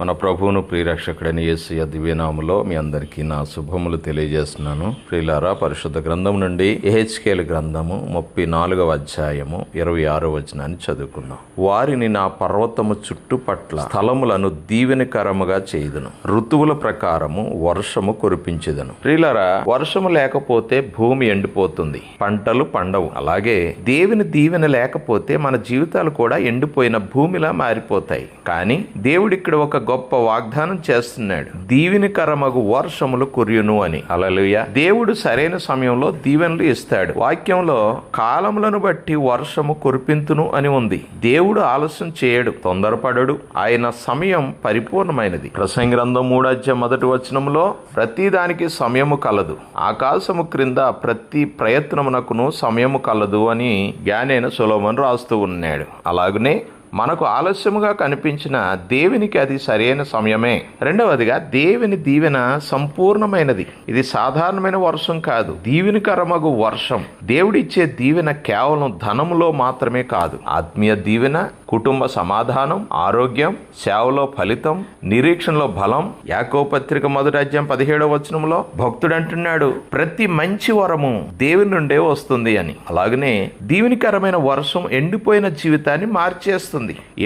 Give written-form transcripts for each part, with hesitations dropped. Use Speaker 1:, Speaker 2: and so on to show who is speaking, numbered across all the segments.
Speaker 1: మన ప్రభువును ప్రియరక్షకుడైన యేసయ్య దివ్యనామములో మీ అందరికీ నా శుభములు తెలియజేస్తున్నాను. ప్రియులారా, పరిశుద్ధ గ్రంథం నుండి యెహెజ్కేలు గ్రంథము 34వ అధ్యాయము 26వ వచనాన్ని చదువుకుందాం. వారిని నా పర్వతము చుట్టుపట్ల స్థలములను దీవెనకరముగా చేయుదును, ఋతువుల ప్రకారము వర్షము కురిపించెదను. ప్రియులారా, వర్షము లేకపోతే భూమి ఎండిపోతుంది, పంటలు పండవు. అలాగే దేవుని దీవెన లేకపోతే మన జీవితాలు కూడా ఎండిపోయిన భూమిలా మారిపోతాయి. కానీ దేవుడు ఇక్కడ ఒక గొప్ప వాగ్దానం చేస్తున్నాడు, దీవెనకరమగు వర్షములు కురియును అని. హల్లెలూయా. దేవుడు సరైన సమయంలో దీవెనలు ఇస్తాడు. వాక్యంలో కాలములను బట్టి వర్షము కురిపింతును అని ఉంది. దేవుడు ఆలస్యం చేయడు, తొందరపడడు. ఆయన సమయం పరిపూర్ణమైనది. ప్రసంగి గ్రంథం 3వ అధ్యాయం 1వ వచనంలో ప్రతిదానికి సమయము కలదు, ఆకాశము క్రింద ప్రతి ప్రయత్నమునకును సమయము కలదు అని జ్ఞానైన సొలొమోను రాస్తూ ఉన్నాడు. అలాగనే మనకు ఆలస్యముగా కనిపించిన దేవునికి అది సరైన సమయమే. రెండవదిగా, దేవుని దీవెన సంపూర్ణమైనది. ఇది సాధారణమైన వర్షం కాదు, దీవెనకరమగు వర్షం. దేవుడిచ్చే దీవెన కేవలం ధనములో మాత్రమే కాదు. ఆత్మీయ దీవెన, కుటుంబ సమాధానం, ఆరోగ్యం, సేవలో ఫలితం, నిరీక్షణలో బలం. యాకోబు పత్రిక 1వ అధ్యాయం 17వ వచనంలో భక్తుడు అంటున్నాడు, ప్రతి మంచి వరము దేవుని నుండే వస్తుంది అని. అలాగనే దీవెనకరమైన వర్షం ఎండిపోయిన జీవితాన్ని మార్చేస్తుంది.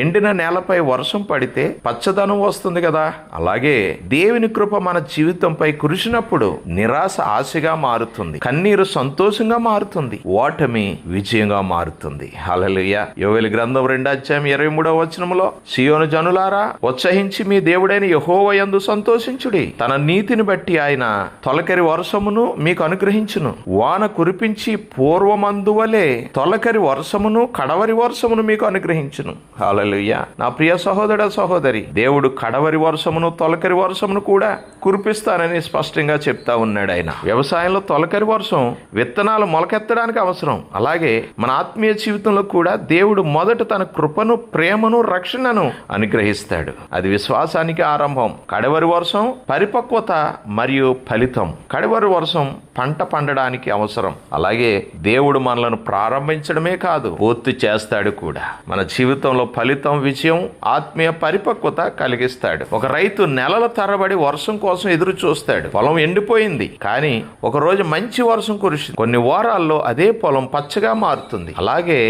Speaker 1: ఎండిన నేలపై వర్షం పడితే పచ్చదనం వస్తుంది కదా. అలాగే దేవుని కృప మన జీవితంపై కురిసినప్పుడు నిరాశ ఆశగా మారుతుంది, కన్నీరు సంతోషంగా మారుతుంది, ఓటమి విజయంగా మారుతుంది. హల్లెలూయా. యోవేలు గ్రంథం 2వ అధ్యాయం 23వ వచనములో, సియోను జనులారా, ఉత్సహించి మీ దేవుడైన యెహోవా యందు సంతోషించుడి. తన నీతిని బట్టి ఆయన తొలకరి వర్షమును మీకు అనుగ్రహించును, వాన కురిపించి పూర్వమందువలే తొలకరి వర్షమును కడవరి వర్షమును మీకు అనుగ్రహించును. హల్లెలూయా. నా ప్రియ సహోదర సహోదరి, దేవుడు కడవరి వర్షమును తొలకరి వర్షమును కూడా కురిపిస్తానని స్పష్టంగా చెప్తా ఉన్నాడు ఆయన. వ్యవసాయంలో తొలకరి వర్షం విత్తనాలు మొలకెత్తడానికి అవసరం. అలాగే మన ఆత్మీయ జీవితంలో కూడా దేవుడు మొదట తన కృపను, ప్రేమను, రక్షణను అనుగ్రహిస్తాడు. అది విశ్వాసానికి ఆరంభం. కడవరి వర్షం పరిపక్వత మరియు ఫలితం. కడవరి వర్షం పంట పండడానికి అవసరం. అలాగే దేవుడు మనలను ప్రారంభించడమే కాదు, పూర్తి చేస్తాడు కూడా. మన జీవితంలో ఫలితం, విజయం, ఆత్మీయ పరిపక్వత కలిగిస్తాడు. ఒక రైతు నెలల తరబడి వర్షం కోసం ఎదురు చూస్తాడు. పొలం ఎండిపోయింది, కానీ ఒక రోజు మంచి వర్షం కురిసింది. కొన్ని వారాల్లో అదే పొలం పచ్చగా మారుతుంది. అలాగే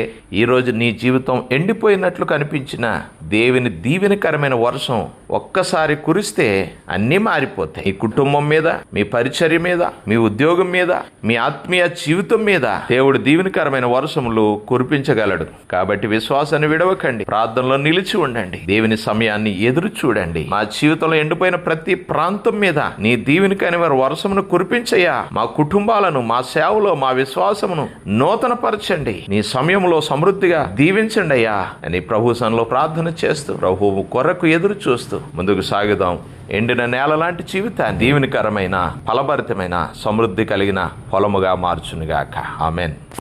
Speaker 1: ఈ రోజు నీ జీవితం ఎండిపోయినట్లు కనిపించిన దేవుని దీవెనకరమైన వర్షం ఒక్కసారి కురిస్తే అన్నీ మారిపోతాయి. మీ కుటుంబం మీద, మీ పరిచర్య మీద, మీ ఉద్యోగం మీద, మీ ఆత్మీయ జీవితం మీద దేవుడు దీవెనకరమైన వర్షములు కురిపించగలడు. కాబట్టి విశ్వాసాన్ని విడవకండి, ప్రార్థనలో నిలిచి ఉండండి, దేవుని సమయాన్ని ఎదురు చూడండి. మా జీవితంలో ఎండిపోయిన ప్రతి ప్రాంతం మీద నీ దీవెనకరమైన వర్షమును కురిపించయ్యా. మా కుటుంబాలను, మా సేవలో మా విశ్వాసమును నూతన పరచండి. నీ సమయంలో సమృద్ధిగా దీవించండి అయ్యా అని ప్రభు సన్నిధిలో ప్రార్థన చేస్తూ, ప్రభువు కొరకు ఎదురు చూస్తూ ముందుకు సాగుదాం. ఎండిన నేల లాంటి జీవితాన్ని దీవెనకరమైన, ఫలభరితమైన, సమృద్ధి కలిగిన పొలముగా మార్చునుగాక. ఆమెన్.